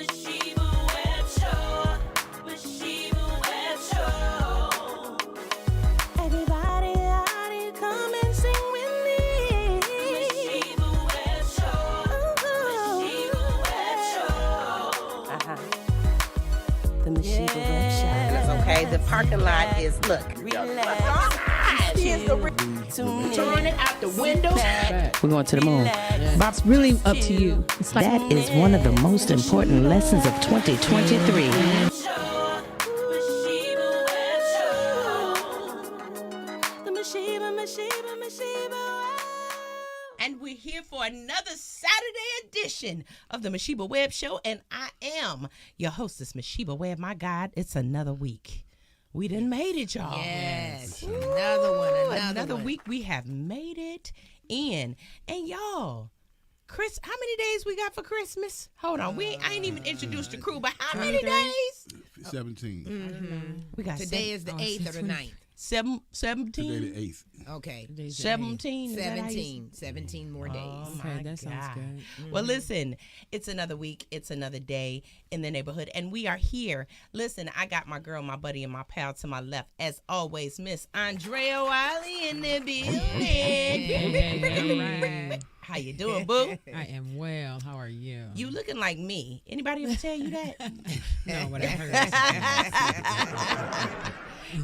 Masheba Webb Show. Masheba Webb Show. Everybody out here, come and sing with me. Masheba Webb Show. Masheba Webb Show. The Masheba Webb Show. It's okay. The parking lot is, look. Turn it out the window. We're going to the moon. It's really up to you. It's like That is one of the most important lessons of 2023. And we're here for another Saturday edition of the Masheba Webb Show, and I am your hostess, Masheba Webb. My God, it's another week. We done made it, y'all. Yes. Ooh, Another one. week. We have made it in. And y'all, Chris, how many days we got for Christmas? Hold on. I ain't even introduced the crew, but how many days? 17. Mm-hmm. We got Today is the 8th or the 9th. 17? Today the 8th. Okay. 17? 17 more days. Oh, Okay, my that sounds God. good. Well, listen, it's another week. It's another day in the neighborhood, and we are here. Listen, I got my girl, my buddy, and my pal to my left, as always, Miss Andrea Wiley in the building. Hey, all right. How you doing, boo? I am well. How are you? You looking like me. Anybody ever tell you that? No, but I heard.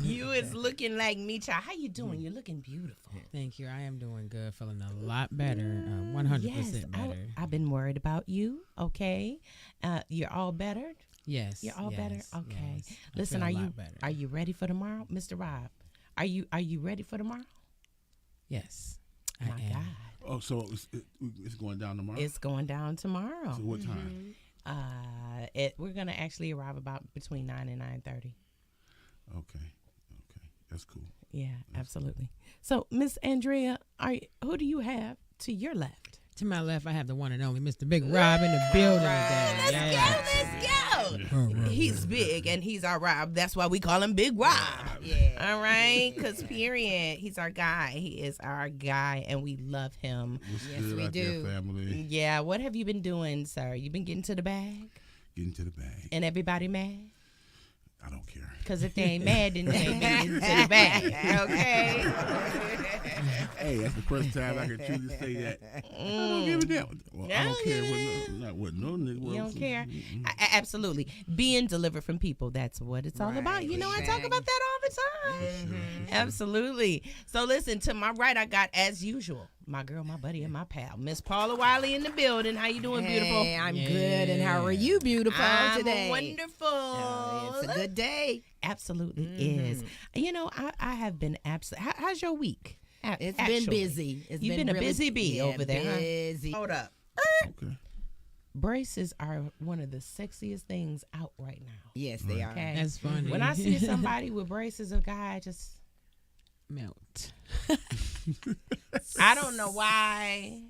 You is looking like me, child. How you doing? You're looking beautiful. Thank you. I am doing good. Feeling a lot better. 100% Yes, better. I've been worried about you. Okay, you're all better. Yes. You're all better. Okay. yes. I Listen, feel are a you lot better. are you ready for tomorrow, Mr. Rob? Are you ready for tomorrow? Yes. My I am. God, Oh, so it's going down tomorrow? it's going down tomorrow. So what time? We're gonna actually arrive about between 9 and 9:30. Okay. That's cool. Yeah, absolutely. So, Miss Andrea, who do you have to your left? To my left, I have the one and only Mr. Big Rob in the building today. Let's go. He's big and he's our Rob. That's why we call him Big Rob. Yeah. All right, because period, he's our guy. He is our guy, and we love him. What's Yes, good we out do. there, family? Yeah, what have you been doing, sir? You been getting to the bag? Get into the bag. And everybody mad? I don't care. Because if they ain't mad, then they ain't getting to the bag. Okay? Hey, that's the first time I can truly say that. I don't give a damn. Well, I don't care what no nigga. You don't care? Absolutely. Being delivered from people, that's what it's all about. You know, I talk about that all the time. Absolutely. So listen, to my right, I got, as usual, my girl, my buddy, and my pal, Miss Paula Wiley in the building. How you doing, beautiful? Hey, I'm good. And how are you, beautiful, I'm today? wonderful. Oh, it's a good day. Absolutely is. You know, I have been absolutely. How's your week? It's Actually, been busy. You've been a really, busy bee over there, busy. huh? Hold up. Okay. Braces are one of the sexiest things out right now. Yes, they are. Okay. That's funny. When I see somebody with braces, a guy just, Melt. I don't know why.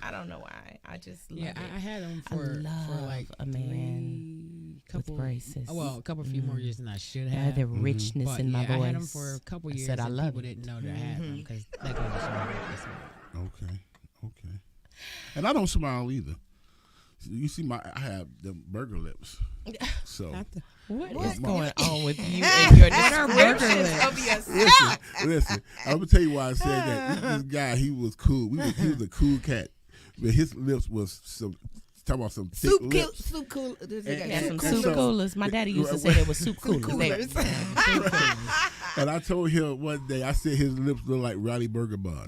I just love Yeah, it. I had them I for love like a man couple braces. Well, a couple few more years than I should I have. had the richness But in my yeah, voice. I had them for a couple years. said I and love people it. didn't know that I had them because that kind of Okay. And I don't smile either. You see, I have the burger lips. So What What? is going on with you and your descriptions of yourself? listen. I'm gonna tell you why I said that. This guy, he was cool. He was a cool cat, but his lips was talking about some thick lips. Soup cool. Yeah, some And soup so- coolers. My daddy used to say there was soup coolers. And I told him one day, I said his lips look like Riley Burger Buns.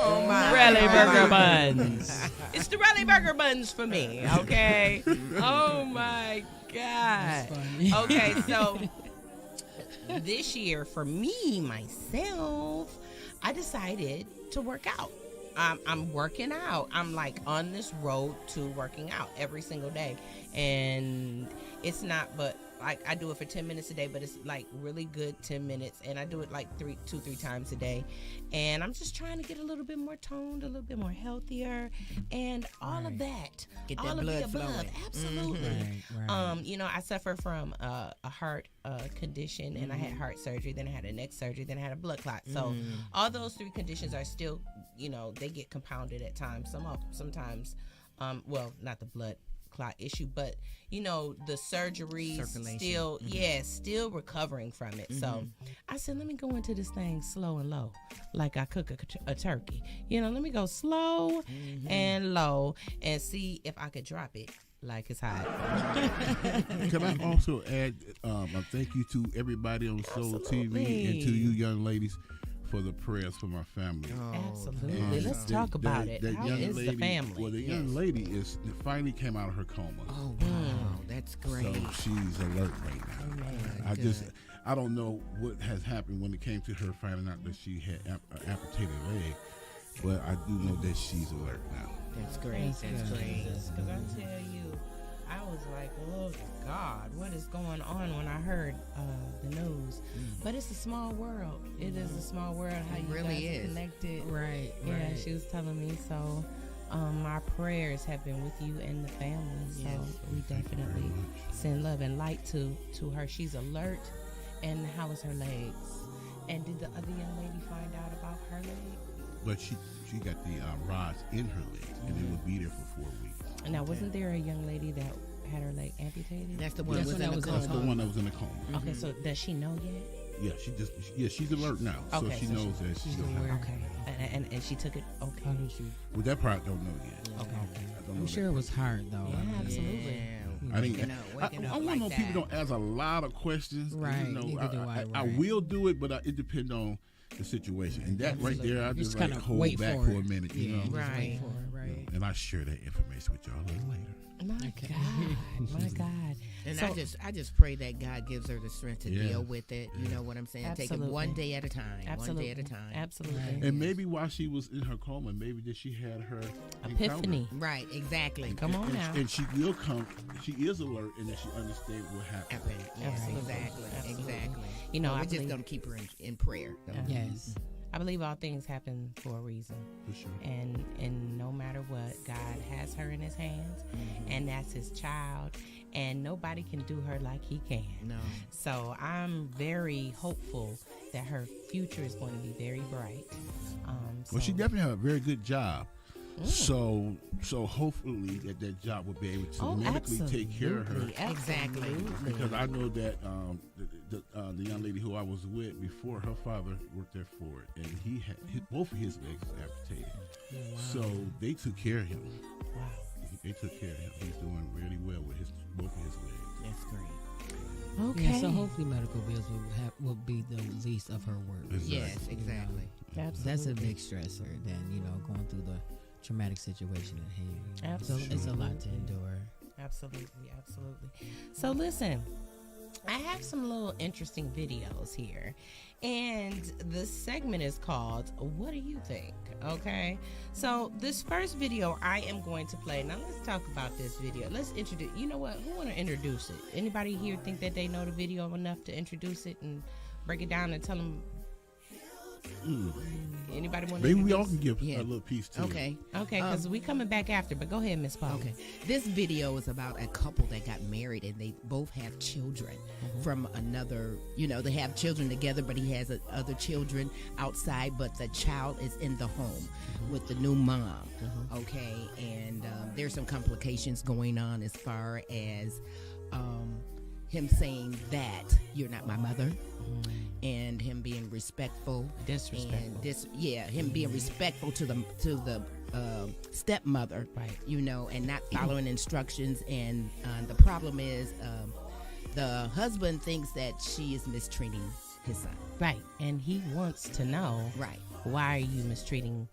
Oh my Raleigh Burger Buns. It's the Raleigh Burger Buns for me, okay? Oh my God. funny. Okay, so this year for me, myself, I decided to work out. I'm working out. I'm like on this road to working out every single day. And it's not but like I do it for 10 minutes a day, but it's like really good 10 minutes, and I do it like 3 times a day, and I'm just trying to get a little bit more toned, a little bit more healthier, and all of that, Get that all of blood the above, flowing. absolutely. Right. You know, I suffer from a heart condition, and I had heart surgery, then I had a neck surgery, then I had a blood clot. So all those 3 conditions are still, you know, they get compounded at times. Sometimes, well, not the blood clot issue, but you know, the surgeries still, still recovering from it. So I said, let me go into this thing slow and low, like I cook a turkey. You know, let me go slow and low and see if I could drop it like it's hot. Can I also add a thank you to everybody on Soul TV and to you young ladies for the prayers for my family. Absolutely. And Let's talk about it. that How young is lady, the family? Well, the young lady finally came out of her coma. Oh, wow. That's great. So she's alert right now. I don't know what has happened when it came to her finding out that she had an amputated leg, but I do know that she's alert now. That's great. That's great. Because I tell you, I was like, oh God, what is going on when I heard the news? But it's a small world. It is a small world. How you really guys is. are connected. Right. Yeah, right. she was telling me. So our prayers have been with you and the family. So we definitely send love and light to her. She's alert. And how is her legs? And did the other young lady find out about her legs? But she got the rods in her legs, and it would be there for 4 weeks. Now, wasn't there a young lady that had her leg amputated? That's the one That's that was when in I the was in coma. That's the one that was in the coma. Okay, so does she know yet? Yeah, she's alert now, Okay, so she so knows that she's aware. Okay, and she took it. Okay, How did she? Well, that part I don't know yet. okay. I don't know I'm sure it was hard though. Yeah, absolutely. I didn't. Waking up I want like to know that. people don't ask a lot of questions. Right, You know, neither do I, I right. will do it, but it depends on the situation. And that right there, I just like kinda hold wait back for for it. a minute, you know. Just Right. wait for it, right. And I share that information with y'all a little later. My God, my God. And So- I just pray that God gives her the strength to Yeah. deal with it. You know what I'm saying? Take it Absolutely. one day at a time. Absolutely. One day at a time. Absolutely. And maybe while she was in her coma, maybe that she had her Epiphany. Right, exactly. Come on now. And she will come. She is alert, and that she understands what happened. Happen. Yeah, Absolutely. exactly. Absolutely. Exactly. You know, So I we're just believe- going to keep her in prayer. though. Yes. I believe all things happen for a reason. For sure. And no matter what, God has her in his hands, and that's his child, and nobody can do her like he can. No. So I'm very hopeful that her future is going to be very bright. Well, she so- definitely had a very good job. So hopefully that job will be able to medically take care of her. Exactly. Because I know that the young lady who I was with before, her father worked there for it, and he had both of his legs amputated. So they took care of him. Wow. They took care of him. He's doing really well with both of his legs. That's great. Okay. Yeah, so hopefully medical bills will be the least of her worries. Exactly. Yes, exactly. Absolutely. That's a big stressor than, going through the traumatic situation at hand. Absolutely. It's a lot to endure. Absolutely. So listen, I have some little interesting videos here, and the segment is called "What Do You Think?" Okay, so this first video I am going to play. Now let's talk about this video. Let's introduce. You know what? Who want to introduce it? Anybody here think that they know the video enough to introduce it and break it down and tell them? Anybody want to? Maybe we all can give Yeah. a little piece to Okay. Okay, because we coming back after. But go ahead, Miss Paul. Okay. This video is about a couple that got married and they both have children from another, they have children together, but he has other children outside, but the child is in the home with the new mom. Okay. And there's some complications going on as far as him saying that you're not my mother. And him being respectful, Disrespectful. and him being respectful to the stepmother, Right. and not following instructions. And the problem is, the husband thinks that she is mistreating his son. Right, and he wants to know. Right. Why are you mistreating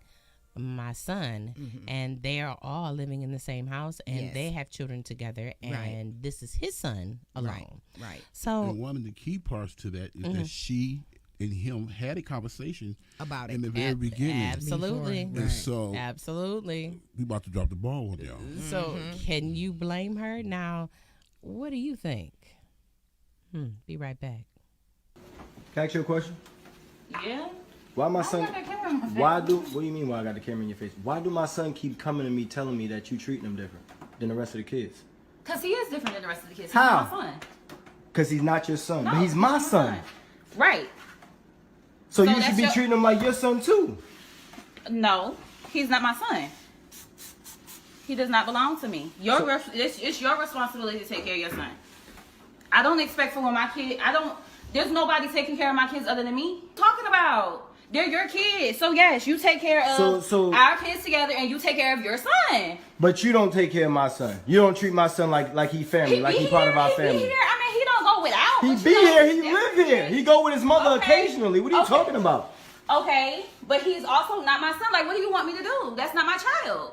my son? And they are all living in the same house, and Yes. they have children together, and Right. this is his son alone. Right. So And one of the key parts to that is that she and him had a conversation About in it. the very beginning. absolutely, Before, And so absolutely. we about to drop the ball on y'all. So can you blame her now? What do you think? Be right back. Can I ask you a question? Yeah. Why my I son? got that camera on my face. What do you mean? Why I got the camera in your face? Why do my son keep coming to me telling me that you treating him different than the rest of the kids? Because he is different than the rest of the kids. He's How? my son. Cause he's not your son, No, but he's my my son. Right. So So you should that's be your- treating him like your son too. No, he's not my son. He does not belong to me. It's your responsibility to take care of your son. I don't expect for when my kid. There's nobody taking care of my kids other than me. Talking about. They're your kids. So yes, you take care of So- our kids together and you take care of your son. But you don't take care of my son. You don't treat my son like he family, like he part of our He family. be here. I mean, he don't go without. He but be you know, here. He live here. He go with his mother Okay. occasionally. What are you Okay. talking about? Okay, but he's also not my son. Like, what do you want me to do? That's not my child.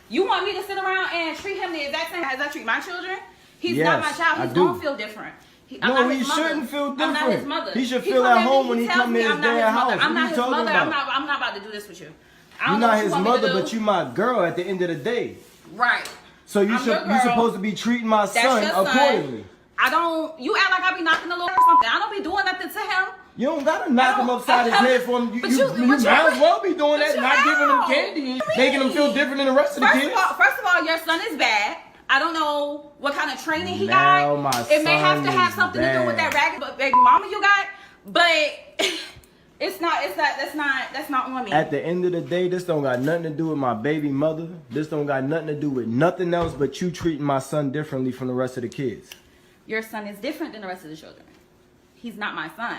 You want me to sit around and treat him the exact same as I treat my children? He's not my Yes, child. I He's do. gonna feel different. I'm No, not he his mother. shouldn't feel I'm not his different. mother. He should He feel come at to me, home when he tells come to me his I'm not dad's mother. house. I'm What not you his talking mother. about? I'm not about to do this with you. I You're don't know not what his you want me to mother, do. but you my girl at the end of the day. Right. So you I'm your you girl. supposed to be treating my That's son your son. accordingly. I don't. You act like I be knocking the Lord or something. I don't be doing nothing to him. You don't gotta knock him upside his head for him. You But might as well be doing but that, you not giving him how? candy, What do you making him mean? feel different than the rest of the kids. First of all, your son is bad. I don't know what kind of training he Now got. my It may have son to have is something to do with that bad. ragged baby mama you got, but it's not. That's not on me. At the end of the day, this don't got nothing to do with my baby mother. This don't got nothing to do with nothing else but you treating my son differently from the rest of the kids. Your son is different than the rest of the children. He's not my son.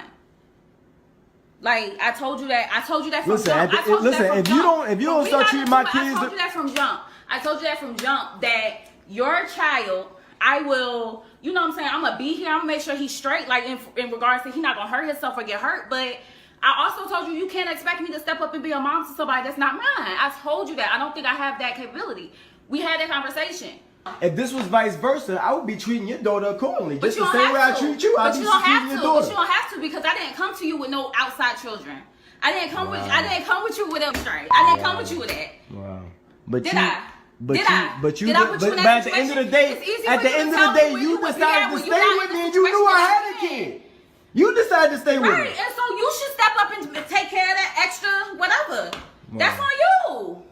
Like I told you that. I told you that from Listen, jump. at the- I told you listen, that from if you jump. don't- if you When don't we start got treating into my it, kids- I told you that from jump. I told you that from jump that your child, I will. You know what I'm saying? I'm gonna be here. I'm gonna make sure he's straight. Like in regards to he not gonna hurt himself or get hurt. But I also told you can't expect me to step up and be a mom to somebody that's not mine. I told you that. I don't think I have that capability. We had that conversation. If this was vice versa, I would be treating your daughter accordingly. But Just you the don't same way I have to. treat you, I'd But be you don't treating have your to. daughter. But you don't have to because I didn't come to you with no outside children. I didn't come with. I didn't come with you with a straight. I didn't come with you with that. Wow. But Did you, I? But Did you, I? but you, Did I put you in but that at the end of the situation? day, It's easy at for the you to end of tell the me day, when you you was decided there, to when you stay not with in me, the and you knew I situation had a that you're kid. You decided to stay with Right, me. and so you should step up and take care of that extra whatever. That's on you.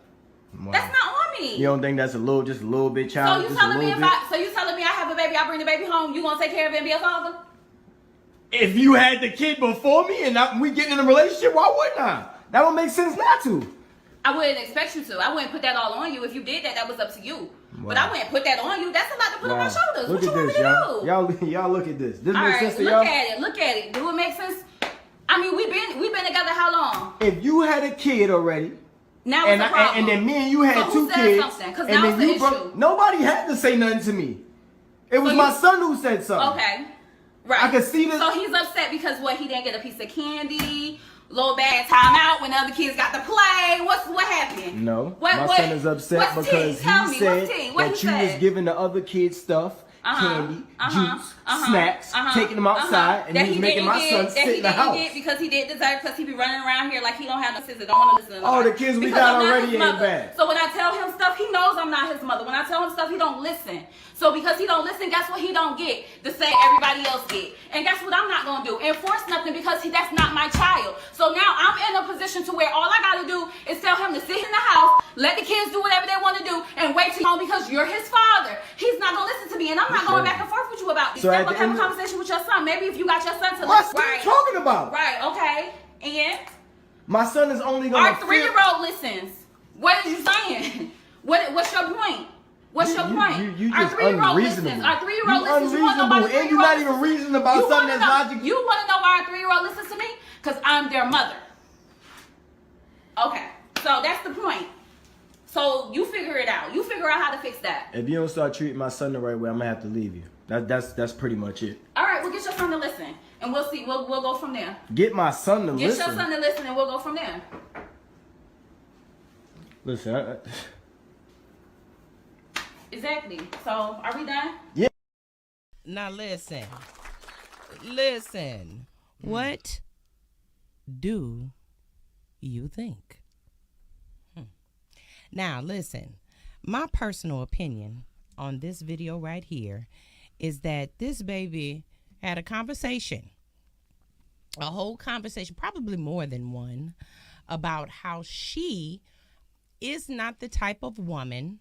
Wow. That's not on me. You don't think that's just a little bit So childish? you just a telling me little if bit? so you telling me I have a baby, I bring the baby home, you gonna take care of it and be a father? If you had the kid before me and we getting in a relationship, why wouldn't I? That don't make sense not to. I wouldn't expect you to. I wouldn't put that all on you. If you did that, that was up to you. But Wow. I wouldn't put that on you. That's a lot to put on my shoulders. Look What you at want this, me to y'all. do? Y'all look at this. This All makes right, sense to look y'all? at it. Look at it. Do it make sense? I mean, we've been together how long? If you had a kid already, Now and, it's a problem. and then me and you had So who two said kids, something? 'Cause and now then it's you the broke. issue. Nobody had to say nothing to me. It was So my you- son who said something. Okay. Right. I could see this. So he's upset because what, he didn't get a piece of candy, little bad timeout when the other kids got to play. What happened? No, What, my what, son is upset what's because tea? Tell he me, said what's tea? What that he you was said? giving the other kids stuff, candy, juice, snacks, taking them outside, and That he was he making didn't my get- son that sit he in the didn't house. get because he didn't deserve, because he be running around here like he don't have no sister, don't want to listen to Oh, nobody. the kids we Because got I'm not already his ain't mother. bad. So when I tell him stuff, he knows I'm not his mother. When I tell him stuff, he don't listen. So because he don't listen, guess what he don't get? The same everybody else get. And guess what I'm not gonna do? Enforce nothing because that's not my child. So now I'm in a position to where all I gotta do is tell him to sit in the house, let the kids do whatever they want to do, and wait till home because you're his father. He's not gonna listen to me, and I'm not going back and forth with you about this. So at Step up, the have a end of- conversation with your son. Maybe if you got your son to What listen. are you talking about? Right, okay. And My son is only gonna our 3-year-old listens. What is you saying? What's your point? What's your point? You Our just 3-year-old unreasonable. listens. Our 3-year-old You listens. You wanna know why unreasonable, our and you're not 3-year-old even reasoning about You something wanna that's know- logical. You want to know why our 3-year-old listens to me? Because I'm their mother. Okay, so that's the point. So you figure it out. You figure out how to fix that. If you don't start treating my son the right way, I'm gonna have to leave you. That's pretty much it. All right, well, get your son to listen, and we'll see. We'll go from there. Get my son to Get listen. your son to listen, and we'll go from there. Listen, Exactly. So are we done? Now listen. What do you think? Now listen, my personal opinion on this video right here is that this baby had a conversation, a whole conversation, probably more than one, about how she is not the type of woman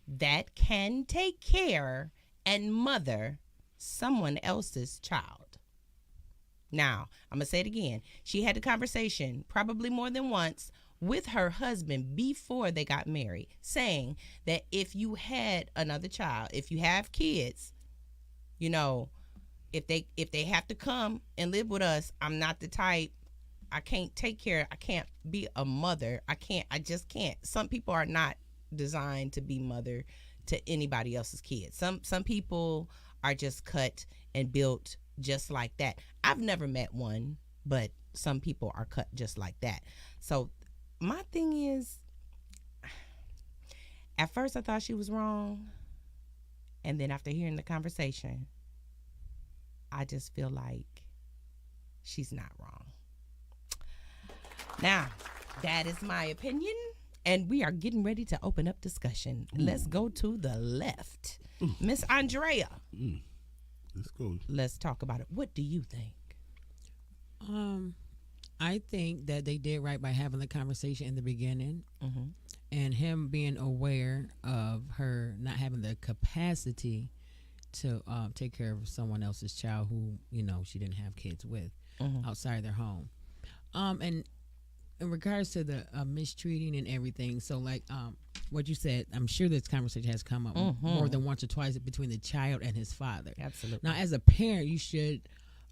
that can take care and mother someone else's child. Now, I'm going to say it again. She had a conversation, probably more than once, with her husband before they got married, saying that if you had another child, if you have kids, you know, if they have to come and live with us, I'm not the type. I can't take care. I can't be a mother. I just can't. Some people are not designed to be mother to anybody else's kids. Some people are just cut and built just like that. I've never met one, but some people are cut just like that. So my thing is, at first I thought she was wrong, and then after hearing the conversation, I just feel like she's not wrong. Now, that is my opinion, and we are getting ready to open up discussion. Let's go to the left. Miss Andrea. Let's go. Let's talk about it. What do you think? I think that they did right by having the conversation in the beginning, and him being aware of her not having the capacity to take care of someone else's child who, you know, she didn't have kids with outside their home. And in regards to the mistreating and everything, so like what you said, I'm sure this conversation has come up more than once or twice between the child and his father. Absolutely. Now, as a parent, you should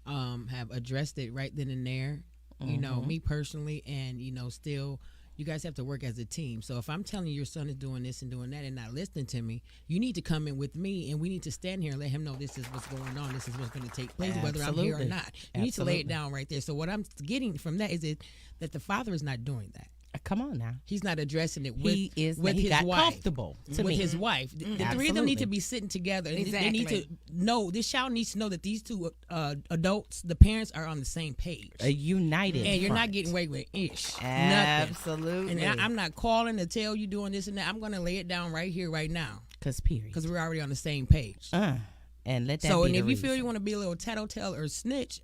have addressed it right then and there. You know, me personally, and you know, still, you guys have to work as a team. So if I'm telling you your son is doing this and doing that and not listening to me, you need to come in with me, and we need to stand here and let him know this is what's going on. This is what's going to take place, whether I'm here or not. You need to lay it down right there. So what I'm getting from that is that the father is not doing that. Come on now. He's not addressing it with He his got wife. Comfortable to with me. his wife. The three of them need to be sitting together. And They need to know, this child needs to know that these two adults, the parents, are on the same page. A united And you're front. not getting away with ish. Absolutely. Nothing. And I'm not calling to tell you doing this and that. I'm going to lay it down right here, right now. Because we're already on the same page. And let that So, be and the if you reason. feel you want to be a little tattletale or snitch,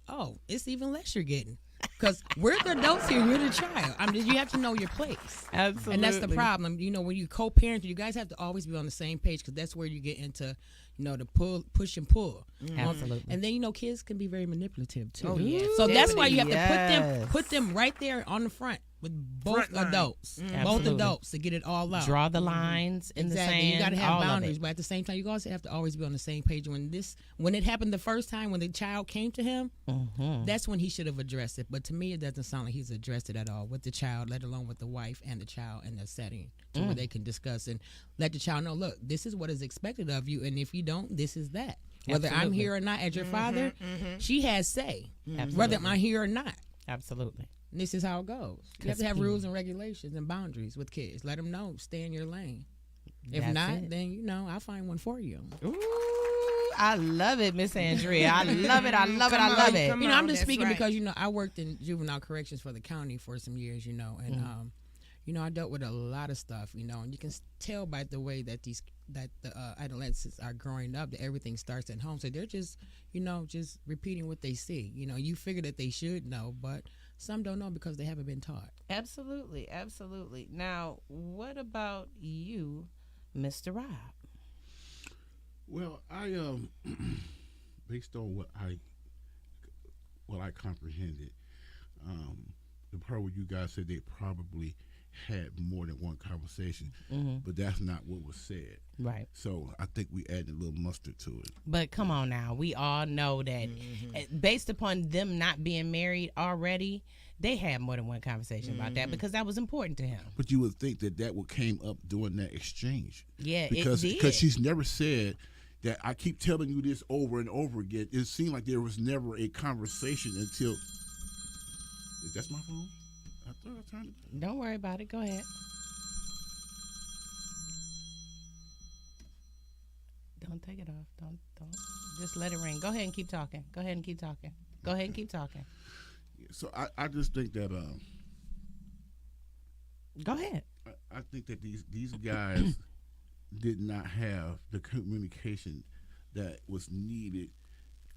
it's even less you're getting. Because we're the adults here, you're the child. You have to know your place. Absolutely. And that's the problem. You know, when you co-parent, you guys have to always be on the same page, because that's where you get into, you know, the push and pull. Absolutely. And then, you know, kids can be very manipulative too. Oh, yes. So that's why you have Yes. to put them right there on the front with both adults, both Absolutely. adults, to get it all out. Draw the lines in the sand. You got to have all of boundaries, it. but at the same time, you also have to always be on the same page. When it happened the first time, when the child came to him, that's when he should have addressed it. But to me, it doesn't sound like he's addressed it at all with the child, let alone with the wife and the child in the setting, to where they can discuss and let the child know, look, this is what is expected of you, and if you don't, this is that. Whether I'm Absolutely. here or not as your father, she has say. Absolutely. Whether I'm here or not. Absolutely. This is how it goes. You have to have rules and regulations and boundaries with kids. Let them know, stay in your lane. If That's not, it. then, you know, I'll find one for you. Ooh, I love it, Miss Andrea. I love it. I love it. I love it. You know, I'm just speaking because, you know, I worked in juvenile corrections for the county for some years, you know, and, you know, I dealt with a lot of stuff, you know, and you can tell by the way that the adolescents are growing up that everything starts at home. So they're just, you know, just repeating what they see. You know, you figure that they should know, but some don't know because they haven't been taught. Absolutely. Absolutely. Now, what about you, Mr. Rob? Well, I based on what I comprehended, the part where you guys said they probably had more than one conversation, but that's not what was said. Right. So I think we added a little mustard to it. But come on now. We all know that based upon them not being married already, they had more than one conversation about that because that was important to him. But you would think that what came up during that exchange. Yeah, because it did. because she's never said that I keep telling you this over and over again. It seemed like there was never a conversation until. That's my phone. I thought I turned it. Don't worry about it. Go ahead. Don't take it off. Don't. Just let it ring. Go ahead and keep talking. Go ahead and keep talking. Go ahead and keep talking. So I just think that Go ahead. I think that these guys did not have the communication that was needed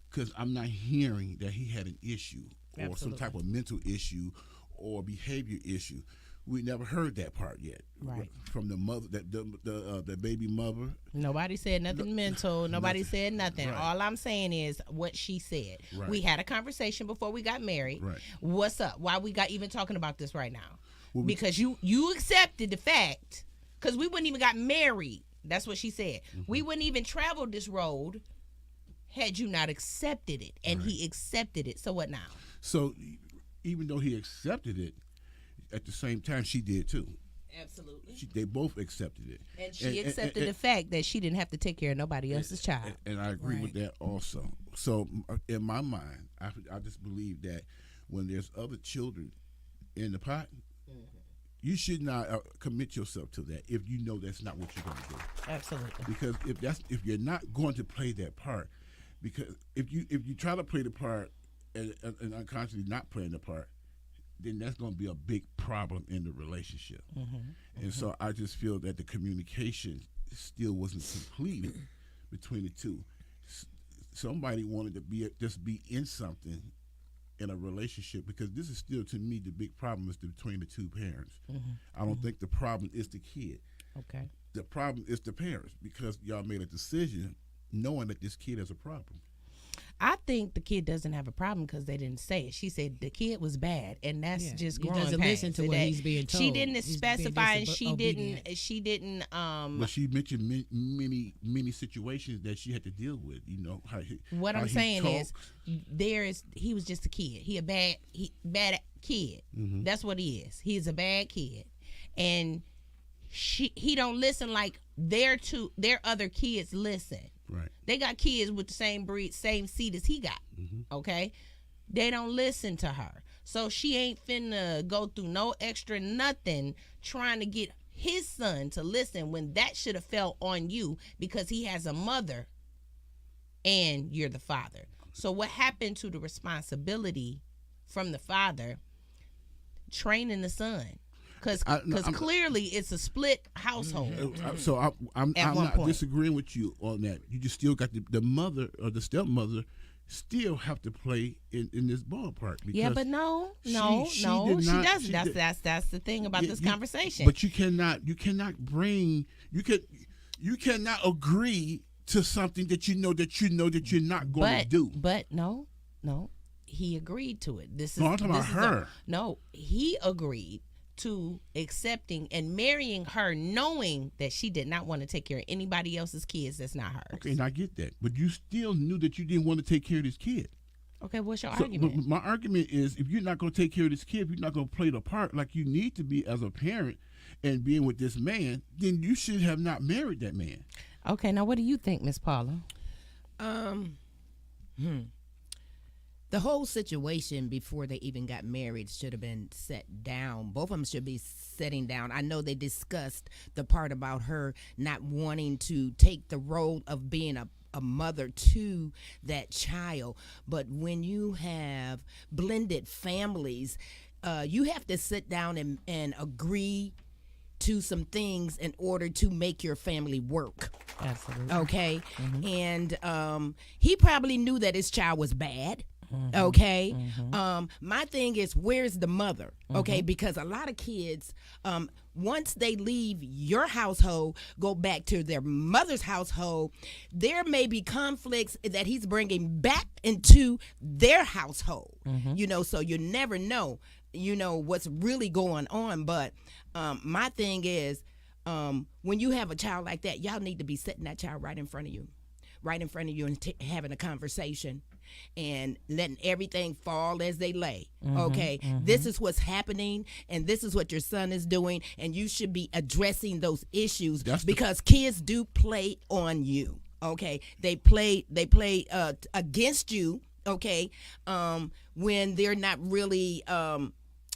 because I'm not hearing that he had an issue or some Absolutely. type of mental issue or behavior issue. We never heard that part yet, Right. From the mother, the baby mother. Nobody said nothing mental. Nobody said nothing. Right. All I'm saying is what she said. Right. We had a conversation before we got married. Right. What's up? Why we got even talking about this right now? Well, Because you accepted the fact, because we wouldn't even got married. That's what she said. We wouldn't even travel this road had you not accepted it. And he accepted it. So what now? So even though he accepted it, at the same time she did too. Absolutely. They both accepted it. And she accepted the fact that she didn't have to take care of nobody else's child. And I agree with that also. So in my mind, I just believe that when there's other children in the pot, you should not commit yourself to that if you know that's not what you're going to do. Absolutely. Because if you're not going to play that part, because if you try to play the part and unconsciously not playing the part, then that's going to be a big problem in the relationship. And so I just feel that the communication still wasn't completed between the two. Somebody wanted to just be in something in a relationship, because this is still, to me, the big problem is between the two parents. I don't think the problem is the kid. Okay. The problem is the parents, because y'all made a decision knowing that this kid has a problem. I think the kid doesn't have a problem because they didn't say it. She said the kid was bad, and that's just He growing doesn't pains. listen to what he's being told. She didn't He's being specify, and disobedient. she didn't. But she mentioned many situations that she had to deal with. You know how What how I'm he saying talks. is, he was just a kid. He a bad kid. That's what he is. He's a bad kid, and he don't listen like their other kids listen. Right. They got kids with the same breed, same seed as he got. Okay, they don't listen to her, so she ain't finna go through no extra nothing trying to get his son to listen when that should have fell on you, because he has a mother and you're the father. So what happened to the responsibility from the father training the son? Because clearly it's a split household. So I'm At one not point. disagreeing with you on that. You just still got the mother or the stepmother still have to play in this ballpark. Because Yeah, but no, she she did not- doesn't. she That's the thing about Yeah, this you- conversation. But you cannot agree to something that you know that you're not going to do. But no, he agreed to it. This is No, I'm talking about this is her. No, he agreed to accepting and marrying her, knowing that she did not want to take care of anybody else's kids that's not hers. Okay, and I get that, but you still knew that you didn't want to take care of this kid. Okay, what's your So, argument? my argument is, if you're not going to take care of this kid, if you're not going to play the part like you need to be as a parent and being with this man, then you should have not married that man. Okay, now what do you think, Miss Paula? The whole situation before they even got married should have been set down. Both of them should be sitting down. I know they discussed the part about her not wanting to take the role of being a mother to that child. But when you have blended families, you have to sit down and agree to some things in order to make your family work. Absolutely. Okay. And he probably knew that his child was bad. Okay. My thing is, where's the mother? Okay, because a lot of kids, once they leave your household, go back to their mother's household, there may be conflicts that he's bringing back into their household. You know, so you never know, what's really going on. But my thing is, when you have a child like that, y'all need to be setting that child right in front of you and having a conversation and letting everything fall as they lay. Okay, this is what's happening, and this is what your son is doing, and you should be addressing those issues, because kids do play on you. Okay, they play against you. Okay, when they're not really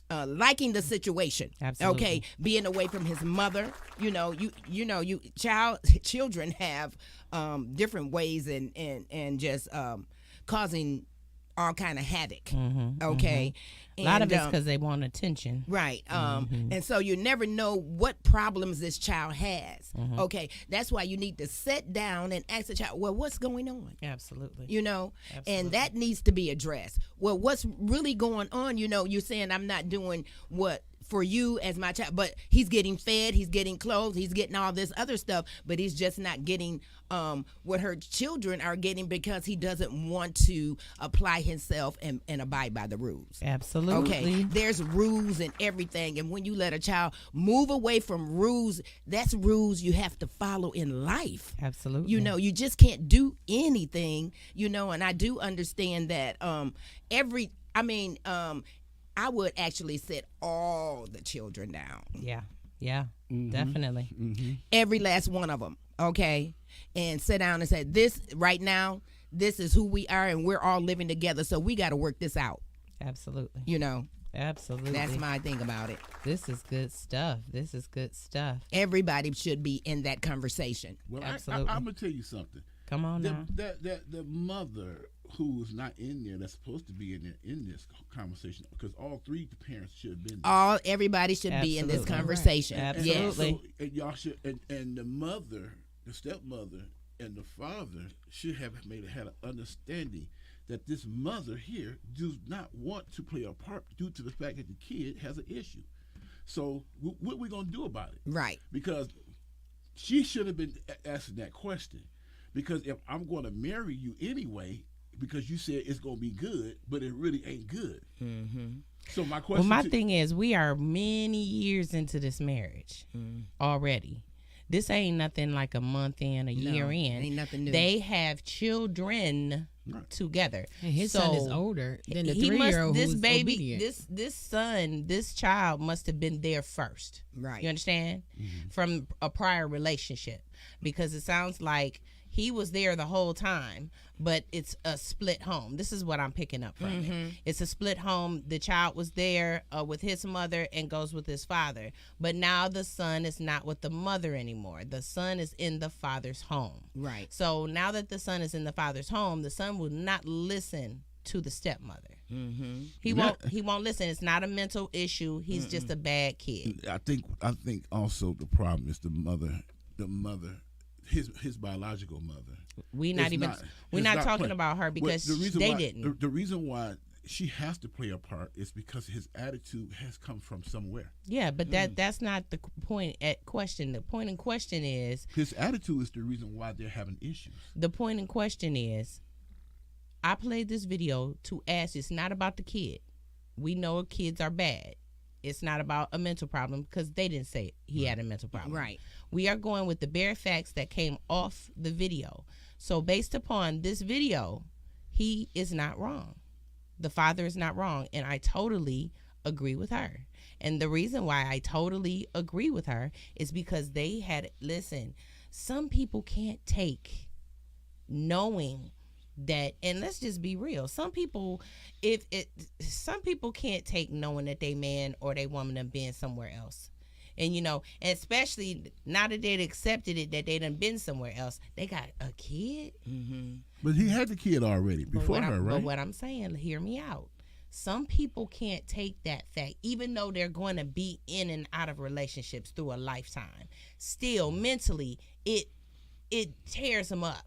liking the situation. Absolutely. Okay, being away from his mother. Children have different ways and just causing all kind of havoc. Mm-hmm, Okay. A lot of And, it's because they want attention. Right. And so you never know what problems this child has. Okay. That's why you need to sit down and ask the child, well, what's going on? Absolutely. You know, Absolutely. and that needs to be addressed. Well, what's really going on? You know, you're saying I'm not doing what for you as my child, but he's getting fed, he's getting clothes, he's getting all this other stuff, but he's just not getting what her children are getting because he doesn't want to apply himself and abide by the rules. Absolutely. Okay, there's rules and everything, and when you let a child move away from rules, that's rules you have to follow in life. Absolutely. You know, you just can't do anything, you know, and I do understand that I would actually sit all the children down. Yeah. Yeah. Definitely. Every last one of them, okay? And sit down and say, this right now, this is who we are, and we're all living together, so we got to work this out, Absolutely. you know? Absolutely. That's my thing about it. This is good stuff. This is good stuff. Everybody should be in that conversation. Well, Absolutely. I'm gonna tell you something. Come on now. The mother who's not in there that's supposed to be in there in this conversation, because all three parents should have been there. Everybody should be in this Absolutely. conversation. Right. Yes. Absolutely. And y'all should, and the mother, the stepmother, and the father should have had an understanding that this mother here does not want to play a part due to the fact that the kid has an issue. So what are we gonna do about it? Right. Because she should have been asking that question. Because if I'm going to marry you anyway, because you said it's going to be good, but it really ain't good. So my question. Well, my thing is, we are many years into this marriage already. This ain't nothing like a month in, a year in. Ain't nothing new. They have children together. And his So son is older than the he must. 3-year-old This who's baby, obedient. this child must have been there first. Right. You understand? From a prior relationship, because it sounds like he was there the whole time, but it's a split home. This is what I'm picking up from it. It's a split home. The child was there with his mother and goes with his father. But now the son is not with the mother anymore. The son is in the father's home. Right. So now that the son is in the father's home, the son will not listen to the stepmother. He won't listen. It's not a mental issue. He's just a bad kid. I think also the problem is the mother, his biological mother. We're not talking about her because they didn't. The reason why she has to play a part is because his attitude has come from somewhere. Yeah, but that's not the point at question. The point in question is His attitude is the reason why they're having issues. the point in question is I played this video to ask. It's not about the kid. We know kids are bad. It's not about a mental problem because they didn't say he had a mental problem. Right. We are going with the bare facts that came off the video. So based upon this video, he is not wrong. The father is not wrong. And I totally agree with her. And the reason why I totally agree with her is because some people can't take knowing that, and let's just be real, some people can't take knowing that they man or they woman are being somewhere else. And and especially now that they'd accepted it that they done been somewhere else, they got a kid. But he had the kid already before her, right? But what I'm saying, hear me out. Some people can't take that fact, even though they're going to be in and out of relationships through a lifetime. Still, mentally, it tears them up.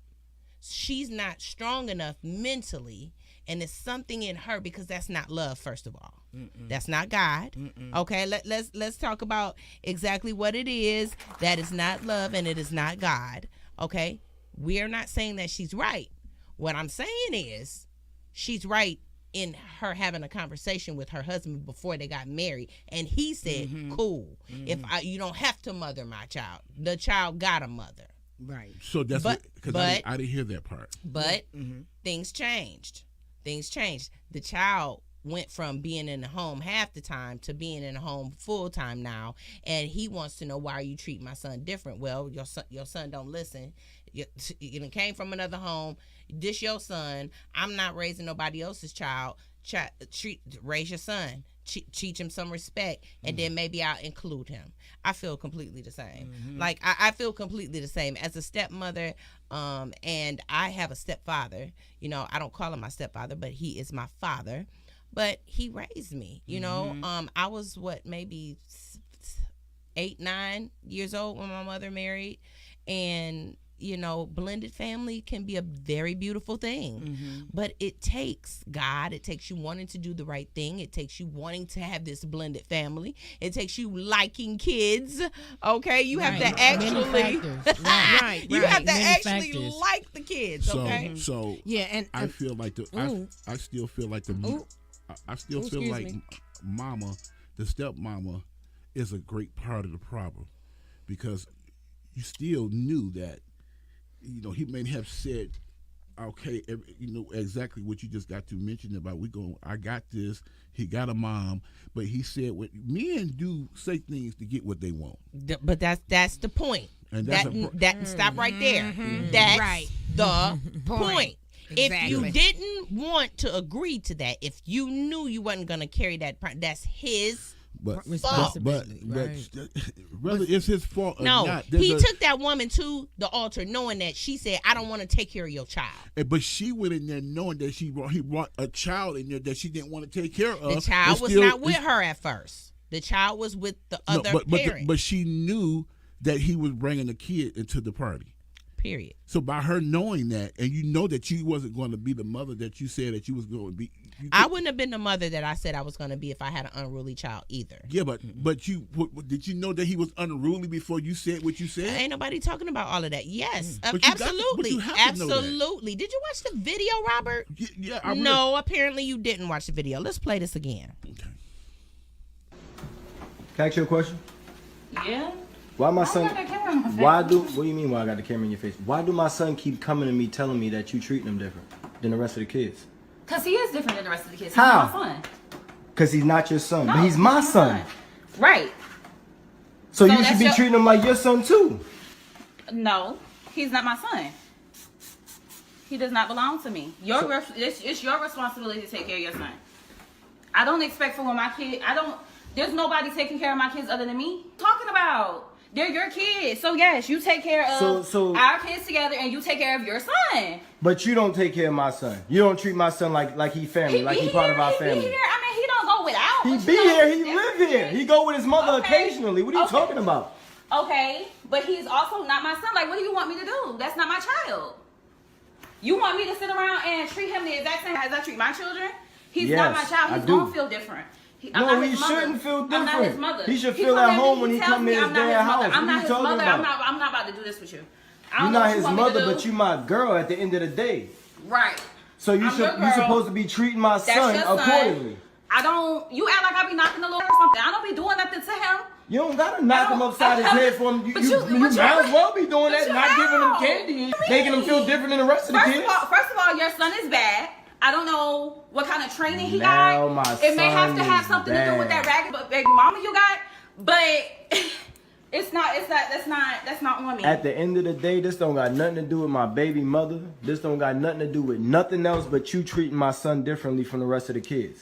She's not strong enough mentally, and it's something in her, because that's not love. First of all, that's not God. Okay, let's talk about exactly what it is. That is not love, and it is not God. Okay, we are not saying that she's right. What I'm saying is she's right in her having a conversation with her husband before they got married, and he said, "Cool, you don't have to mother my child. The child got a mother." Right. So that's because I didn't hear that part. But things changed. The child went from being in the home half the time to being in the home full time now, and he wants to know, why are you treating my son different? Well, your son don't listen. You came from another home. This your son. I'm not raising nobody else's child. Raise your son. teach him some respect, and then maybe I'll include him. I feel completely the same. Like I feel completely the same as a stepmother, and I have a stepfather. You know, I don't call him my stepfather, but he is my father. But he raised me. You know, I was maybe 8, 9 years old when my mother married, and you know, blended family can be a very beautiful thing, but it takes God. It takes you wanting to do the right thing. It takes you wanting to have this blended family. It takes you liking kids. Okay, you have to actually, you have to actually like the kids. Okay, so yeah, and I feel like I still feel like mama, the stepmama, is a great part of the problem, because you still knew that. You know, he may have said, okay, you know, exactly what you just got to mention about I got this, he got a mom, but he said what men do say things to get what they want. But that's the point. And stop right there. That's the point. Exactly. If you didn't want to agree to that, if you knew you wasn't going to carry that, that's his responsibility. But whether it's his fault or not. He took that woman to the altar knowing that she said, I don't want to take care of your child. But she went in there knowing that he brought a child in there that she didn't want to take care of. The child was not with her at first. The child was with the other parent. But she knew that he was bringing a kid into the party. Period. So by her knowing that, and you know that you wasn't going to be the mother that you said that you was going to be. I wouldn't have been the mother that I said I was going to be if I had an unruly child either. Yeah, but did you know that he was unruly before you said what you said? Ain't nobody talking about all of that. Yes, absolutely. Absolutely. Did you watch the video, Robert? Yeah. No, apparently you didn't watch the video. Let's play this again. Okay. Can I ask you a question? Yeah. Why my son? What do you mean? Why I got the camera in your face? Why do my son keep coming to me telling me that you treating him different than the rest of the kids? Because he is different than the rest of the kids. He's How? not my son. Because he's not your son, No, but he's my son. Right. So you should be treating him like your son too. No, he's not my son. He does not belong to me. It's your responsibility to take care of your son. I don't expect for when my kid. There's nobody taking care of my kids other than me. Talking about. They're your kids. So, yes, you take care of our kids together and you take care of your son. But you don't take care of my son. You don't treat my son like he family, like he part of our family. He here. I mean, he don't go without. He be here. He live here. He go with his mother occasionally. What are you talking about? Okay, but he's also not my son. Like, what do you want me to do? That's not my child. You want me to sit around and treat him the exact same as I treat my children? He's not my child. He's going to feel different. No, he shouldn't feel different. I'm not his mother. He should feel at home when he come to his dad's house. I'm not his mother. I'm not about to do this with you. You're not his mother, but you my girl at the end of the day. Right. So you're supposed to be treating my son accordingly. You act like I be knocking the Lord or something. I don't be doing nothing to him. You don't gotta knock him upside his head for him. You might as well be doing that, not giving him candy, making him feel different than the rest of the kids. First of all, your son is bad. I don't know what kind of training he got. It may have to have something to do with that ragged baby mama you got, but that's not on me. At the end of the day, this don't got nothing to do with my baby mother. This don't got nothing to do with nothing else but you treating my son differently from the rest of the kids.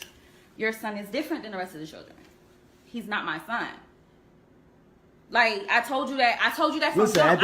Your son is different than the rest of the children. He's not my son. Like I told you that from jump.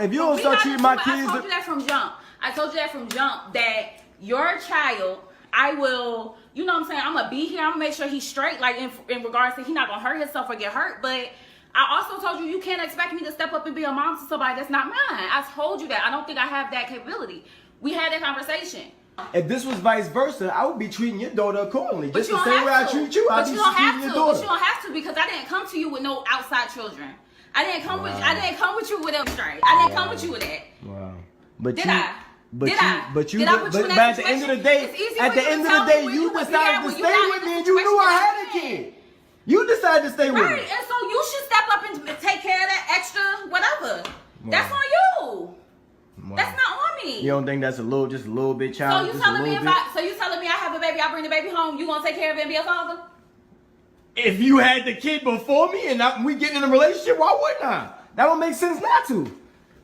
If you don't start treating my kids, I told you that from jump. I told you that from jump that your child, I will, you know what I'm saying, I'm going to be here. I'm going to make sure he's straight, like in regards to he not going to hurt himself or get hurt. But I also told you can't expect me to step up and be a mom to somebody that's not mine. I told you that. I don't think I have that capability. We had that conversation. If this was vice versa, I would be treating your daughter accordingly. Just the same way I treat you, I'd be treating your daughter. But you don't have to, because I didn't come to you with no outside children. I didn't come with you with a straight. I didn't come with you with that. Wow. But Did I? But at the end of the day, you decided to stay with me and you knew I had a kid. You decided to stay with me. Right, and so you should step up and take care of that extra whatever. Wow. That's on you. Wow. That's not on me. You don't think that's just a little bit childish? So you telling me I have a baby, I bring the baby home, you gonna take care of it and be a father? If you had the kid before me and we getting in a relationship, why wouldn't I? That don't make sense not to.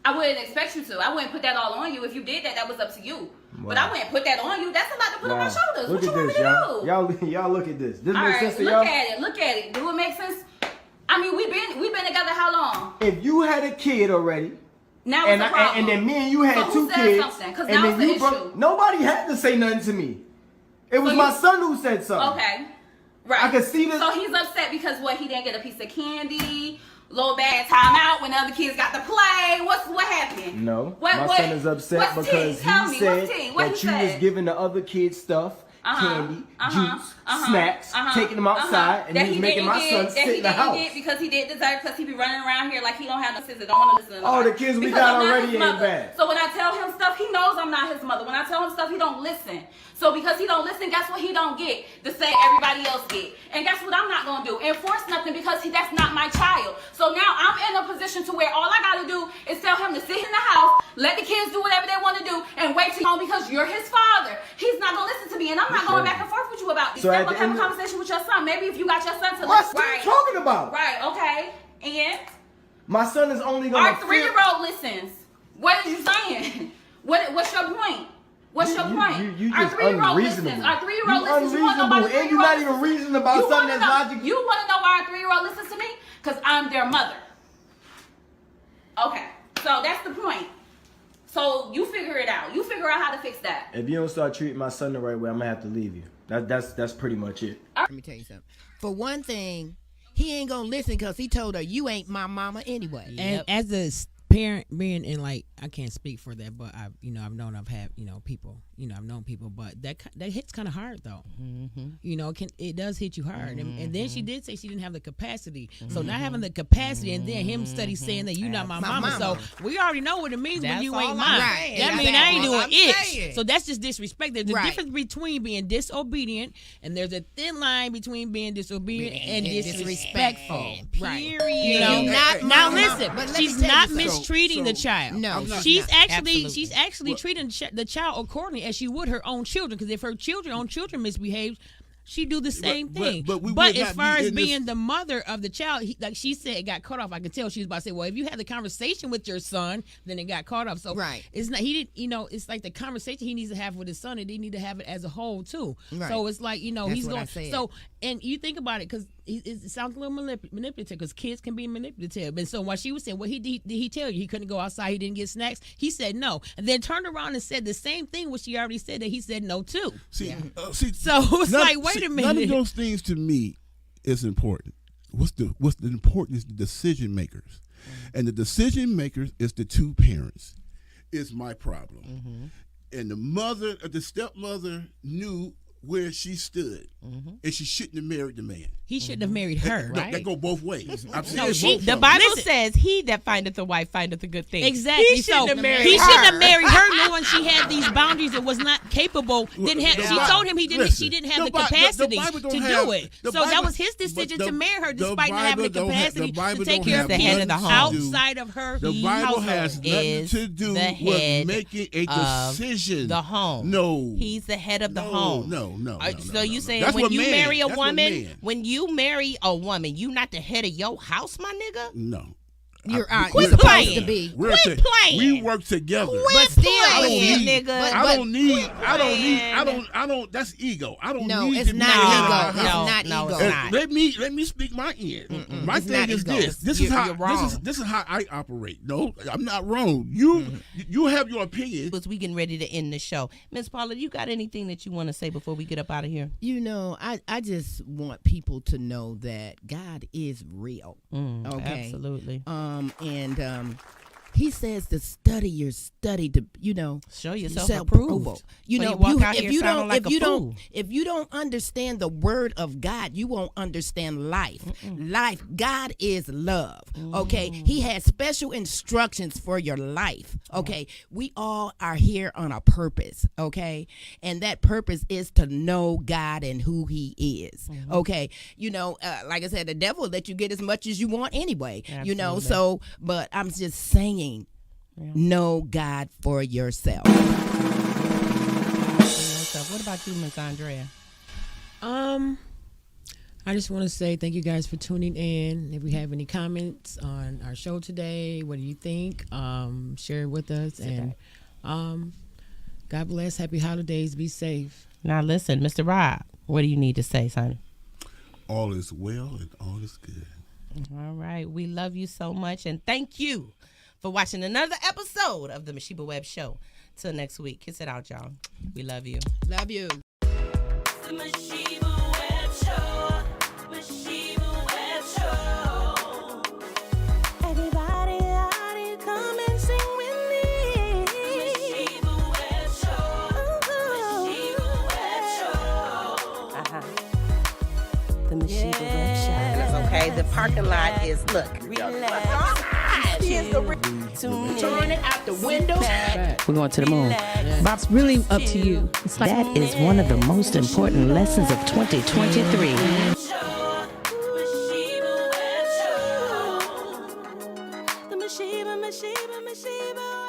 I wouldn't expect you to. I wouldn't put that all on you. If you did that, that was up to you. Wow. But I wouldn't put that on you. That's a lot to put on my shoulders. Look What you at want this, me to y'all. do? Y'all look at this. This All makes right, sense to y'all? look at it. Do it make sense? I mean, we've been together how long? If you had a kid already, Now it's a problem. and then me and you had So who two said kids, something? 'Cause and now then it's you the broke. issue. Nobody had to say nothing to me. It was So my you- son who said something. Okay. Right. I could see this. So he's upset because what? He didn't get a piece of candy. Little bad time out when the other kids got to play. What happened? No, What, my son is upset what's because tea? Tell he me, said what's tea? What that he you said? was giving the other kids stuff, candy, juice, snacks, taking them outside, and that he was he making didn't my get, son that sit he in the didn't house. get because he didn't deserve, because he be running around here like he don't have no sister, don't want to listen to Oh, nobody. the kids we Because got I'm not already his ain't mother. bad. So when I tell him stuff, he knows I'm not his mother. When I tell him stuff, he don't listen. So because he don't listen, guess what he don't get? The same everybody else get. And guess what I'm not gonna do? Enforce nothing, because that's not my child. So now I'm in a position to where all I gotta do is tell him to sit in the house, let the kids do whatever they want to do, and wait till home because you're his father. He's not gonna listen to me, and I'm not going back and forth with you about this. So Then at we'll the have a end of- conversation with your son. Maybe if you got your son to What listen. are you talking about? Right, okay. And My son is only gonna our 3-year-old listens. What are you saying? What's your point? What's your point? You Our just 3-year-old unreasonable. listens. Our 3-year-old You listens. You want to know why unreasonable, our and you're not 3-year-old even listens? reasoning about You something wanna that's know- logical. You want to know why our 3-year-old listens to me? Because I'm their mother. Okay, so that's the point. So you figure it out. You figure out how to fix that. If you don't start treating my son the right way, I'm gonna have to leave you. That's pretty much it. Let me tell you something. For one thing, he ain't gonna listen because he told her you ain't my mama anyway. And as a parent, being in, like, I can't speak for that, but I've known people, but that hits kind of hard though. It does hit you hard. And then she did say she didn't have the capacity. So not having the capacity, and then him study saying that you're not my mama. So we already know what it means when That's you all ain't I'm mine. saying. That means That's I ain't all doing I'm it. saying. So that's just disrespect. There's a Right. difference between being disobedient, and there's a thin line between being disobedient and disrespectful. Right. Period. You're not Now my listen, mama. But let me she's tell you not something. mistreating the child. No, she's actually Absolutely. treating the child accordingly as she would her own children. Because if her own children misbehave, she do the same thing. but we But would as not far be as in this- being the mother of the child, like she said, it got cut off. I could tell she was about to say, "Well, if you had the conversation with your son, then it got cut off." So Right. it's not. He didn't. It's like the conversation he needs to have with his son, and they need to have it as a whole too. Right. So it's like That's he's what I going. said. So and you think about it, because it sounds a little manipulative, because kids can be manipulative. And so while she was saying, "Well, did he tell you he couldn't go outside? He didn't get snacks?" He said no, and then turned around and said the same thing, which she already said that he said no too. See, So it's like, wait a None minute. of those things to me is important. What's the important is the decision makers, and the decision makers is the two parents. Is my problem, and the stepmother knew where she stood, and she shouldn't have married the man. He shouldn't have married her, No, right? that go both ways. I'm saying No, both The of them. Bible Listen. says, "He that findeth a wife findeth a good thing." Exactly. He shouldn't have married He her. shouldn't have married her, knowing she had these boundaries and was not capable. Didn't have. The She Bible- told him he didn't. listen, She didn't have the Bi- capacity Bible don't to have- do it. the So that Bible- was his decision but to marry her, the despite not having the Bible don't have- capacity the Bible to take don't care have of the head of the things home. outside of her The Bible household. has nothing Is to do the head with making a of decision. the home. No, He's the head of the No, home. no, So no, you no. saying That's when what you man- marry a that's what woman, man. when you marry a woman, you not the head of your house, my nigga? No. You're Quit supposed playing. to be. We're Quit playing. We work together. Quit still, playing, I don't need- nigga. I don't need. playing. I don't. That's ego. I don't No, need it's to be not the head of ego. my It's house. not no, ego. it's not. Let me speak my end. My It's thing not is ego. this. This is You're how wrong. this is how I operate. No, I'm not wrong. You have your opinion. Because we getting ready to end the show. Miss Paula, you got anything that you want to say before we get up out of here? I just want people to know that God is real. Okay. Absolutely. He says to study to Show yourself approved. approved. You Or know, you walk out if here you sounding don't, like if a you don't, fool. if you don't understand the word of God, you won't understand life. Life, God is love. Okay, He has special instructions for your life. Okay, we all are here on a purpose. Okay, and that purpose is to know God and who He is. Okay, like I said, the devil will let you get as much as you want anyway. Absolutely. So, but I'm just saying. Know God for yourself. What about you, Miss Andrea? I just want to say thank you guys for tuning in. If we have any comments on our show today, what do you think? Share it with us. And God bless. Happy holidays. Be safe. Now listen, Mr. Rob, what do you need to say, son? All is well and all is good. All right. We love you so much. And thank you for watching another episode of the Masheba Webb Show. Till next week. Kiss it out, y'all. We love you. Love you. The Masheba Webb Show. Masheba Webb Show. Everybody out here, come and sing with me. Masheba Webb Show. Masheba Webb Show. The Masheba Webb Show. Okay, the parking lot is, look. Turn it out the window. We're going to the moon. It's really up to you. It's like That is one of the most important lessons of 2023. The Masheba Webb Show.